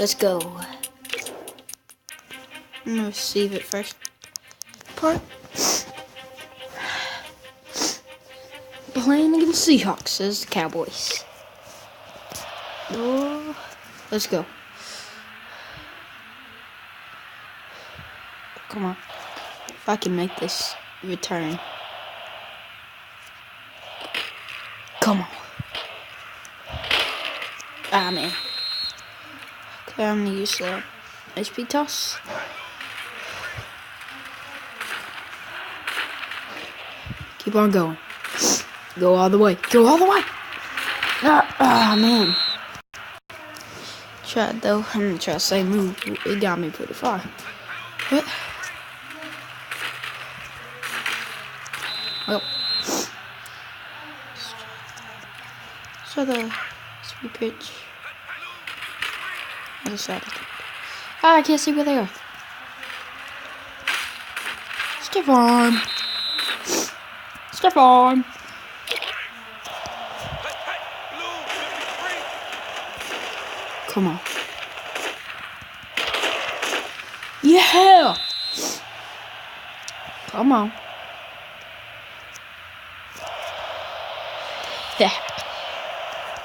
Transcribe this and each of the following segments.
Let's go. I'm gonna receive it first. Part. Playing against Seahawks, says the Cowboys. Oh, let's go. Come on. If I can make this return. Come on. Ah, man. Okay, I'm gonna use the HP toss. Keep on going. Go all the way. Go all the way. Ah, man. Tried though. I'm gonna try the same move. It got me pretty far. What? Well. So the speed pitch. I decided. Ah, I can't see where they are. Stephon. Stephon. Come on. Yeah. Come on. Yeah.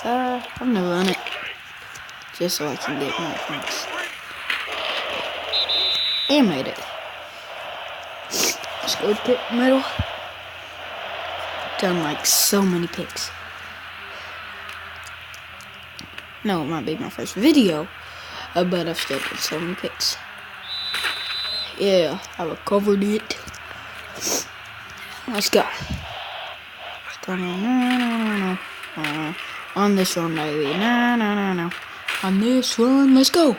I'm gonna run it just so I can get more points. And made it. Let's go pick middle. Done like so many picks. No, it might be my first video, but I've still done so many picks. Yeah, I recovered it. Let's go. On this one, baby. No. On this one, let's go.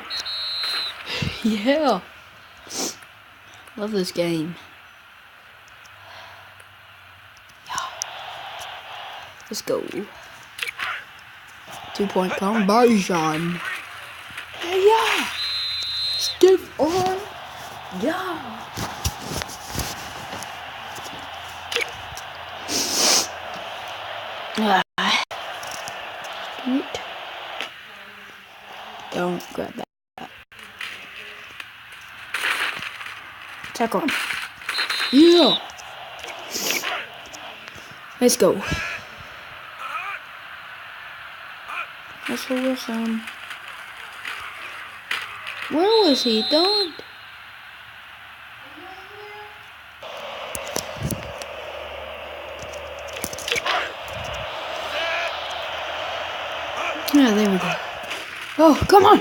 Yeah. Love this game. Yeah. Let's go. 2-point conversion. Yeah. Stiff on. Yeah. Don't grab that. Tackle him. Yeah. Let's go. Russell Wilson. Where was he, dog? Yeah, there we go. Oh, come on!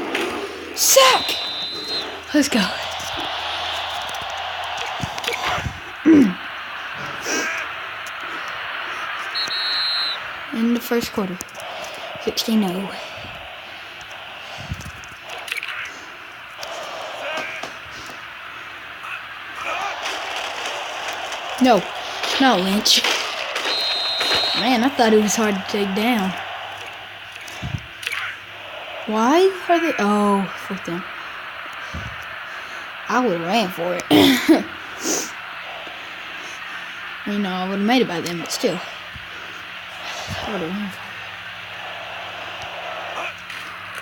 Sack! Let's go. In the first quarter. 16-0. No, Lynch. Man, I thought it was hard to take down. Why are they? Oh, fuck them. I would have ran for it. You know, I would have made it by then, but still. I would have ran for it.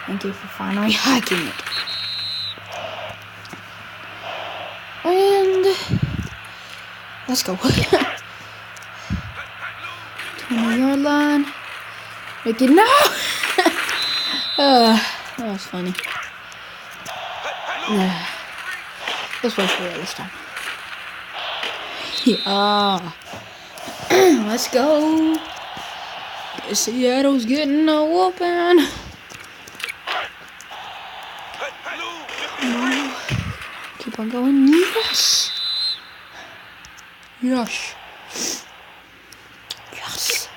Thank you for finally hiking it. And let's go. 20-yard line. Make it now. That was funny. Let's wait for it this time. Yeah. Let's go. Seattle's getting a whooping. Keep on going. Yes. Yes. Yes.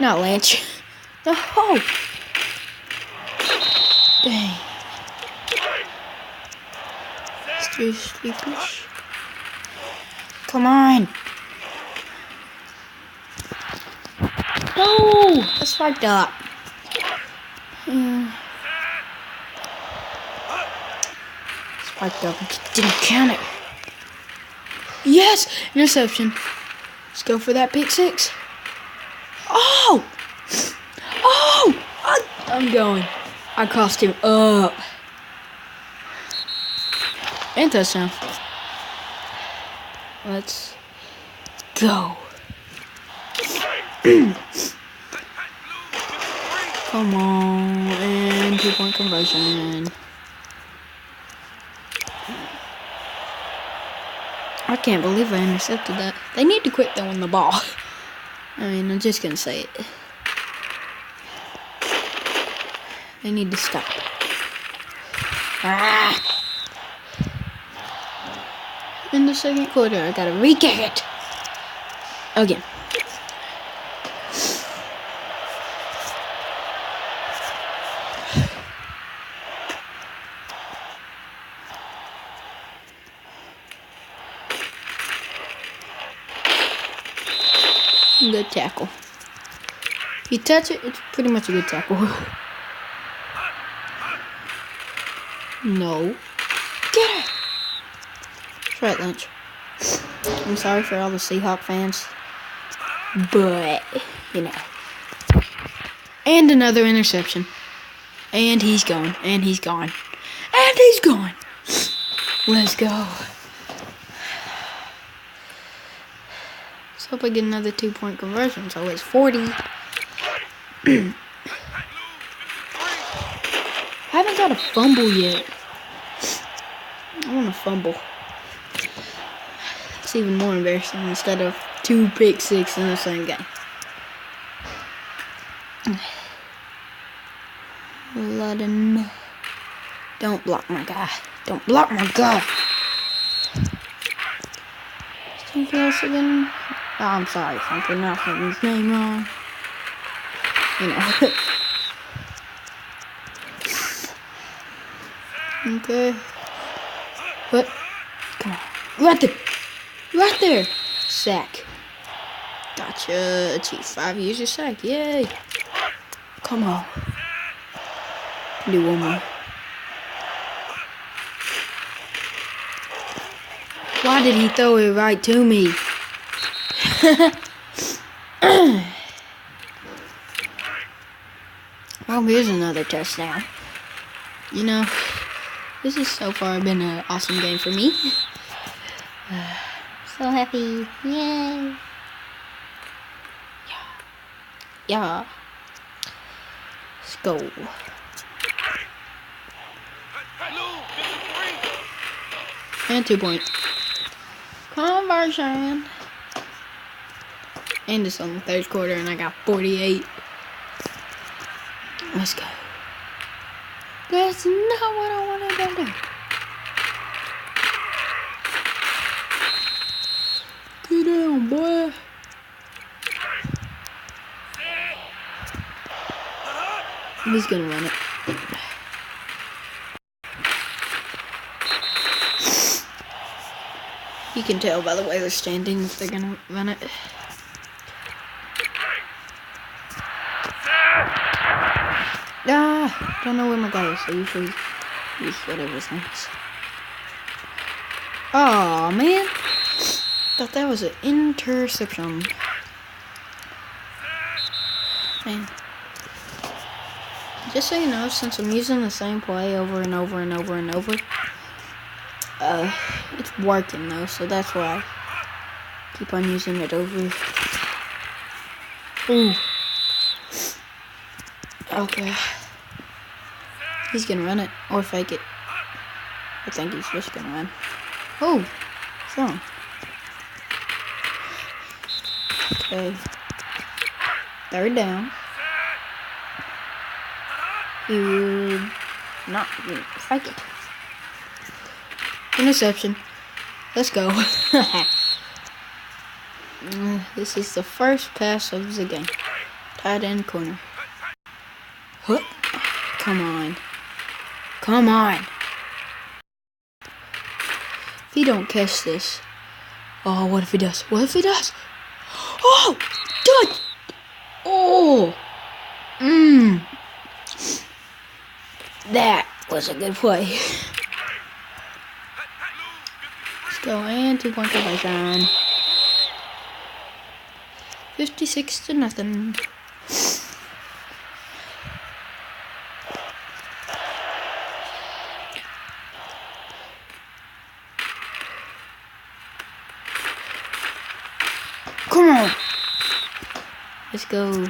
Not Lynch. No. Dang. It's 3 sleepers. Come on. No! That's fucked up. Spiked up. Didn't count it. Yes! Interception. Let's go for that pick six. Oh! Oh! I'm going. I cost him up. And touchdown. Let's go. Come on. And 2-point conversion. I can't believe I intercepted that. They need to quit throwing the ball. I mean, I'm just gonna say it. They need to stop. Ah! In the second quarter, I gotta re-kick it. Again. Good tackle. If you touch it, it's pretty much a good tackle. No. Get it! That's right, Lynch. I'm sorry for all the Seahawk fans. But, you know. And another interception. And he's gone. And he's gone. And he's gone. Let's go. Let's hope I get another 2-point conversion. So it's 40. I haven't got a fumble yet. I want to fumble. It's even more embarrassing instead of 2 pick six in the same game. Ludden. Don't block my guy. Don't block my guy. Too close again. Oh, I'm sorry if I'm pronouncing his name wrong. You know. Okay. What? Come on. Right there. Right there. Sack. Gotcha. Chief 5 years of sack. Yay. Come on. Do one more. Why did he throw it right to me? Oh, here's another touchdown. You know, this has so far been an awesome game for me. So happy. Yay. Yeah. Let's go. And 2-point conversion. And it's on the third quarter and I got 48. Let's go. That's not what I wanted to do. Get down, boy. He's gonna run it. You can tell by the way they're standing if they're gonna run it. Ah, don't know where my guy is, so usually use whatever his name is. Aw, man. Thought that was an interception. Man. Just so you know, since I'm using the same play over and over and over and over, it's working though, so that's why I keep on using it over. Ooh. Okay. He's gonna run it or fake it. I think he's just gonna run. Oh, wrong. Okay. Third down. He would not fake it. Interception. Let's go. This is the first pass of the game. Tight end corner. Huh? Come on. Come on. If he don't catch this. Oh, what if he does? What if he does? Oh! Good! Oh! That was a good play. Let's go and 2-point conversion. 56-0. Come on. Let's go.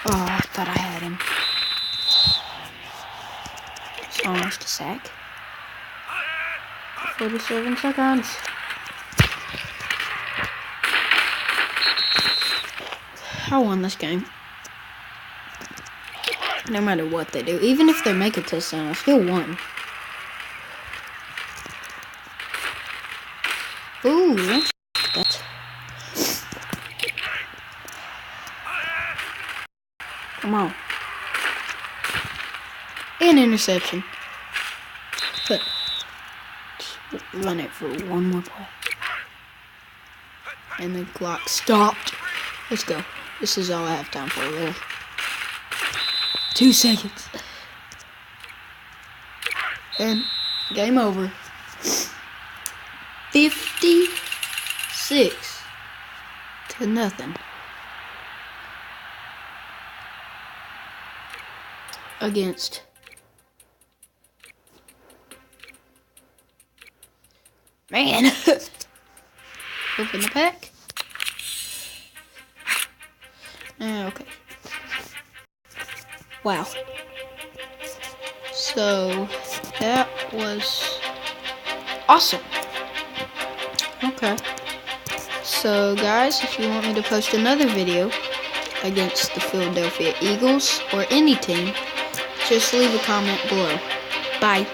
Oh, I thought I had him. It's almost a sack. 47 seconds. I won this game. No matter what they do. Even if they make a touchdown, I still won. Ooh, that's... Come on. An interception. But run it for one more play. And the clock stopped. Let's go. This is all I have time for, really. 2 seconds. And game over. 56-0. Against man. Open the pack. Okay. Wow. So that was awesome. Okay. So guys, if you want me to post another video against the Philadelphia Eagles or any team, just leave a comment below. Bye.